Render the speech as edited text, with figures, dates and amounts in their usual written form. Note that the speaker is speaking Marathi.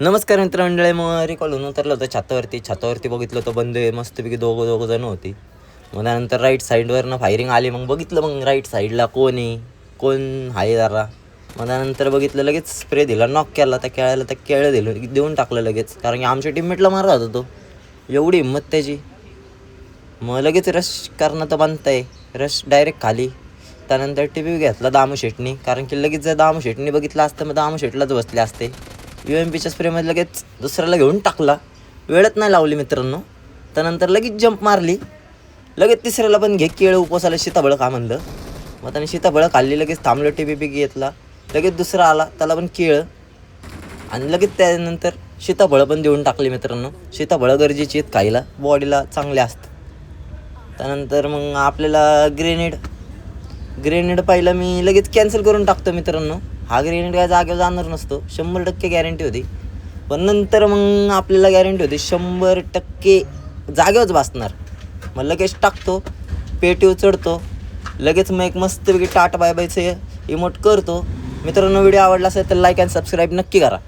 नमस्कार मित्रमंडळी. मग रिकॉल होऊन उतरलं होतं छातावरती बघितलं होतं बंद आहे मस्तपैकी दोघं जण होती. मग त्यानंतर राईट साईडवरनं फायरिंग आली. मग बघितलं मग राईट साईडला कोण आहे कोण आहे जरा. मग त्यानंतर बघितलं लगेच स्प्रे दिला, नॉक केला त्या केळ्याला, त्या केळं देऊन टाकलं लगेच, कारण की आमच्या टीममेटला मारला होता तो. एवढी हिंमत त्याची. मग लगेच रश करणं तर बनतंय, रश डायरेक्ट खाली. त्यानंतर टी घेतला दामू शेटनी, कारण की लगेच जर दामू शेटनी बघितलं असतं मग दामू शेटलाच बसले असते. UMPच्या स्प्रेमध्ये लगेच दुसऱ्याला घेऊन टाकला, वेळच नाही लावली मित्रांनो. त्यानंतर लगेच जंप मारली, लगेच तिसऱ्याला पण घे केळं उपवासाला सीताफळं का म्हणलं. मग त्याने सीताफळं खाल्ली, लगेच थांबलं, टी घेतला, लगेच दुसरा आला त्याला पण केळं, आणि लगेच त्यानंतर सीताफळं पण देऊन टाकली मित्रांनो. सीताफळं गरजेची आहेत खायला, बॉडीला चांगले असतात. त्यानंतर मग आपल्याला ग्रेनेड पाहिलं मी लगेच कॅन्सल करून टाकतो मित्रांनो. हा ग्रेनेड काय जागेवर जाणार नसतो, 100% गॅरंटी होती. पण नंतर मग आपल्याला गॅरंटी होती 100% जागेवरच बसणार. मग लगेच टाकतो, पेटी उचडतो, लगेच मग एक मस्तपैकी टाटा बाय बायचं इमोट करतो. मित्रांनो, व्हिडिओ आवडला असेल तर लाईक अँड सबस्क्राईब नक्की करा.